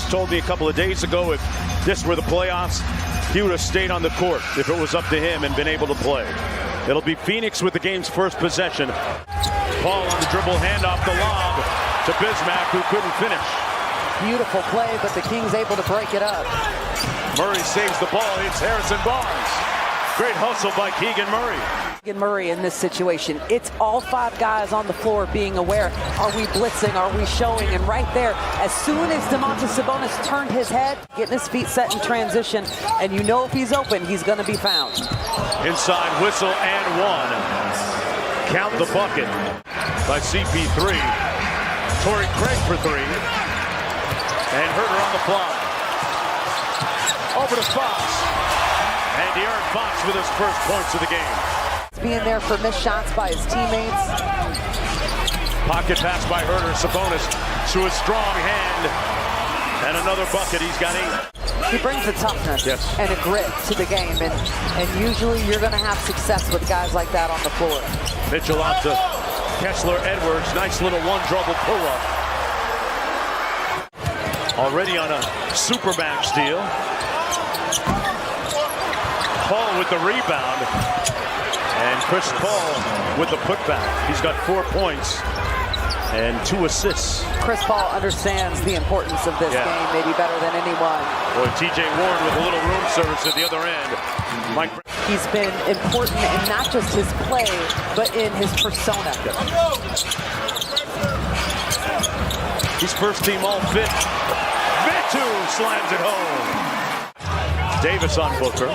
told me a couple of days ago if this were the playoffs, he would have stayed on the court if it was up to him and been able to play. It'll be Phoenix with the game's first possession. Paul on the dribble, hand off the lob to Bismack, who couldn't finish. Beautiful play, but the Kings able to break it up. Murray saves the ball, hits Harrison Barnes. Great hustle by Keegan Murray. Keegan Murray in this situation, it's all 5 guys on the floor being aware. Are we blitzing? Are we showing? And right there, as soon as Domantas Sabonis turned his head, getting his feet set in transition, and you know if he's open, he's going to be found. Inside whistle and one. Count the bucket by CP3. Torrey Craig for 3. And Herter on the fly. Over to Fox. And De'Aaron Fox with his first points of the game. Being there for missed shots by his teammates. Pocket pass by Herter. Sabonis through a strong hand. And another bucket. He's got 8. He brings a toughness and a grit to the game. And usually you're going to have success with guys like that on the floor. Mitchell out to Kessler Edwards. Nice little one-dribble pull-up. Already on a Superman steal. Paul with the rebound. And Chris Paul with the putback. He's got 4 points and 2 assists. Chris Paul understands the importance of this game maybe better than anyone. Boy, TJ Warren with a little room service at the other end. Mike. He's been important in not just his play, but in his persona. He's first team all fit. Vitu slams it home. Davis on Booker.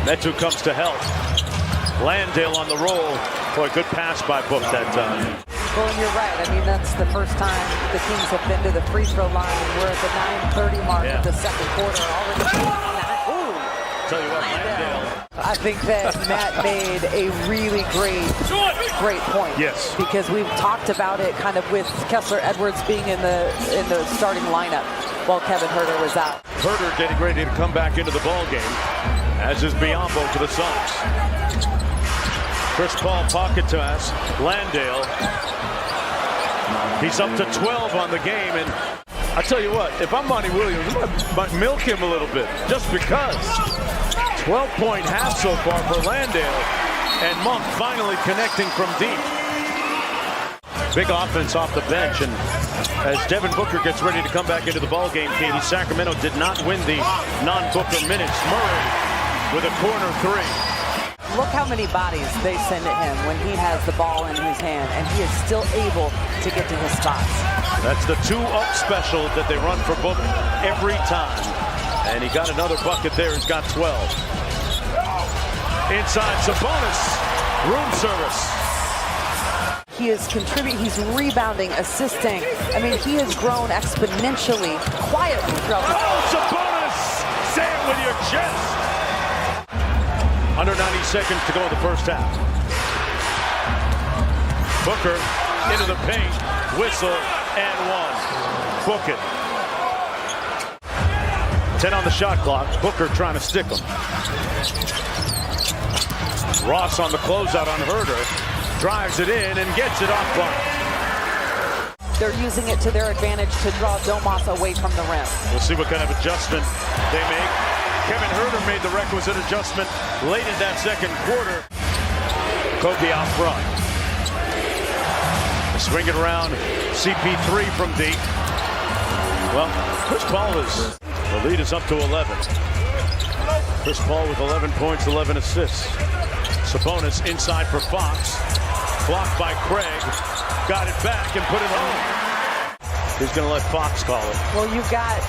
Metu comes to help. Landale on the roll. Boy, good pass by Book that time. Well, and you're right. I mean, that's the first time the Kings have been to the free throw line. And we're at the 9:30 mark of the second quarter. Already. Ooh. Tell you what, Landale. I think that Matt made a really great point. Yes. Because we've talked about it kind of with Kessler Edwards being in the starting lineup while Kevin Herter was out. Herter getting ready to come back into the ball game, as is Biyombo for the Suns. Chris Paul pocket pass. Landale. He's up to 12 on the game, and I tell you what, if I'm Monty Williams, I might milk him a little bit, just because. 12-point half so far for Landale, and Monk finally connecting from deep. Big offense off the bench, and as Devin Booker gets ready to come back into the ball game, Katie, Sacramento did not win the non-Booker minutes. Murray with a corner 3. Look how many bodies they send at him when he has the ball in his hand, and he is still able to get to his spots. That's the 2-up special that they run for Book every time. And he got another bucket there. He's got 12. Inside Sabonis, room service. He is contributing, he's rebounding, assisting. I mean, he has grown exponentially, quietly throughout the Sabonis! Say it with your chest! Under 90 seconds to go in the first half. Booker into the paint, whistle, and 1. Book it. 10 on the shot clock. Booker trying to stick him. Ross on the closeout on Herter. Drives it in and gets it off clock. They're using it to their advantage to draw Domas away from the rim. We'll see what kind of adjustment they make. Kevin Herter made the requisite adjustment late in that second quarter. Kobe out front. Swing it around. CP3 from deep. Well, Chris Paul is, the lead is up to 11. Chris Paul with 11 points, 11 assists. Sabonis inside for Fox. Blocked by Craig. Got it back and put it home. He's going to let Fox call it. Well, you've got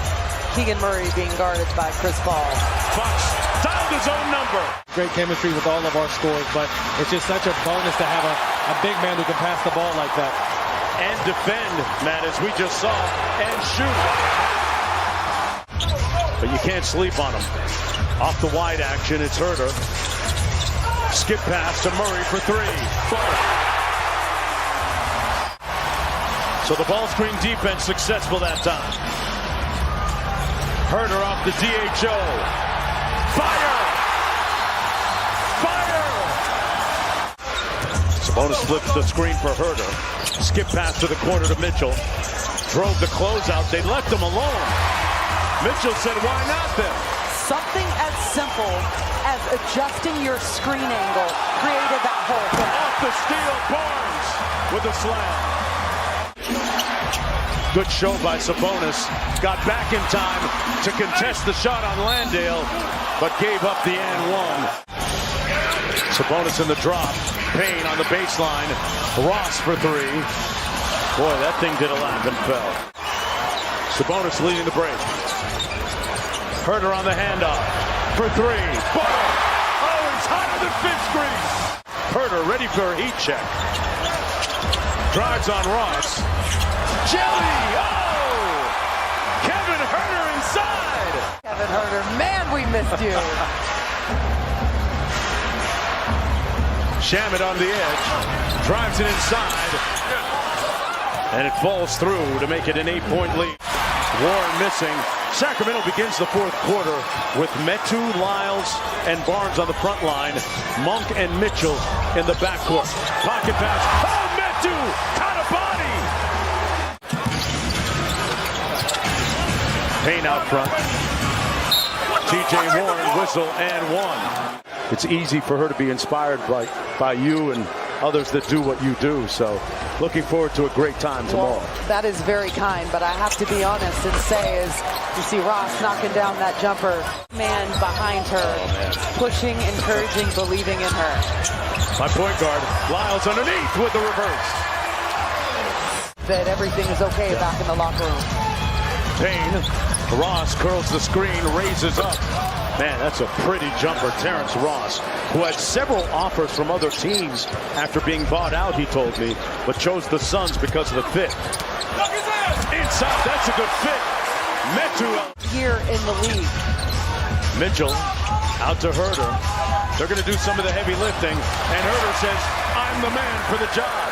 Keegan Murray being guarded by Chris Paul. Fox dialed his own number. Great chemistry with all of our scores, but it's just such a bonus to have a big man who can pass the ball like that. And defend, Matt, as we just saw, and shoot. But you can't sleep on him. Off the wide action, it's Herter. Skip pass to Murray for 3. So the ball screen defense successful that time. Herter off the DHO. Fire! Fire! Sabonis flips the screen for Herter. Skip pass to the corner to Mitchell. drove the closeout. They left him alone. Mitchell said, why not then? Something as simple as adjusting your screen angle created that hole. Off the steal, Barnes with a slam. Good show by Sabonis. Got back in time to contest the shot on Landale, but gave up the and one. Sabonis in the drop. Payne on the baseline. Ross for three. Boy, that thing did a lap and fell. Sabonis leading the break. Herter on the handoff for three. Butter! Oh, he's hotter than fish grease. Herter ready for a heat check. Drives on Ross. Jelly! Oh! Kevin Herter inside! Kevin Herter, man, we missed you. Shamet on the edge. Drives it inside. And it falls through to make it an 8-point lead. Warren missing. Sacramento begins the fourth quarter with Metu, Lyles, and Barnes on the front line. Monk and Mitchell in the backcourt. Pocket pass. Oh, Metu! Caught a body! Payne out front. TJ Warren, whistle, and one. It's easy for her to be inspired by you and others that do what you do. So looking forward to a great time tomorrow. Well, that is very kind, but I have to be honest and say is you see Ross knocking down that jumper. Man behind her, pushing, encouraging, believing in her. My point guard, Lyles underneath with the reverse. That everything is okay back in the locker room. Payne, Ross curls the screen, raises up. Man, that's a pretty jumper. Terrence Ross, who had several offers from other teams after being bought out, he told me, but chose the Suns because of the fit. Inside, that's a good fit. Metu Here in the league. Mitchell out to Herter. They're going to do some of the heavy lifting, and Herter says, I'm the man for the job.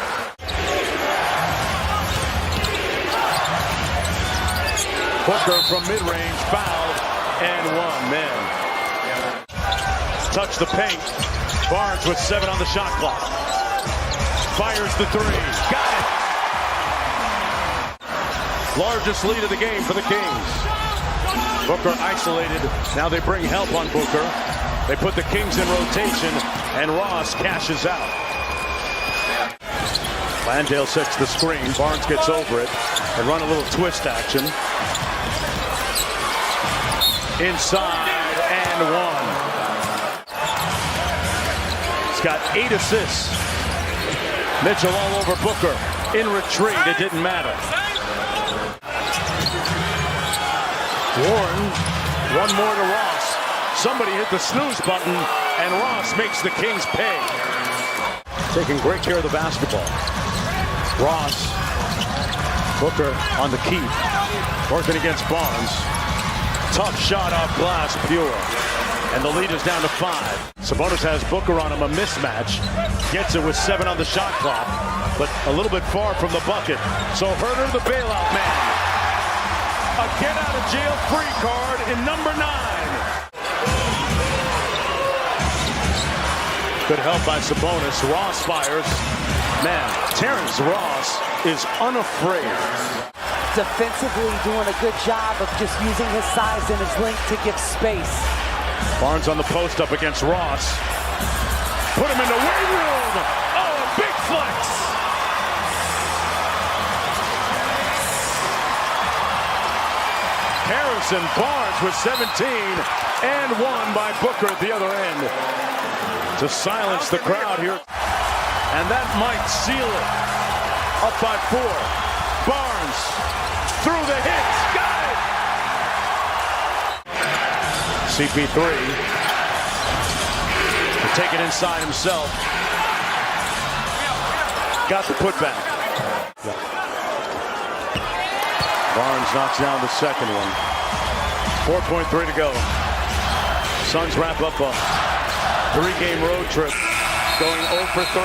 Booker from mid-range, fouled, and one. Man. Touch the paint. Barnes with 7 on the shot clock. Fires the three. Got it. Largest lead of the game for the Kings. Booker isolated. Now they bring help on Booker. They put the Kings in rotation, and Ross cashes out. Landale sets the screen. Barnes gets over it and run a little twist action. Inside and one. He's got 8 assists. Mitchell all over Booker. In retreat, it didn't matter. Warren, one more to Ross. Somebody hit the snooze button, and Ross makes the Kings pay. Taking great care of the basketball. Ross, Booker on the keep, working against Barnes. Tough shot off glass, pure. And the lead is down to 5. Sabonis has Booker on him, a mismatch. Gets it with 7 on the shot clock, but a little bit far from the bucket. So Herter, the bailout man. A get-out-of-jail-free card in number 9. Good help by Sabonis. Ross fires. Man, Terrence Ross is unafraid. Defensively doing a good job of just using his size and his length to give space. Barnes on the post up against Ross. Put him in the weight room. Oh, a big flex. Harrison Barnes with 17 and 1 by Booker at the other end to silence the crowd here. And that might seal it. Up by 4. Barnes through the hits. Got it. CP3 to take it inside himself. Got the putback. Barnes knocks down the second one. 4.3 to go. Suns wrap up a 3-game road trip, going 0 for 3.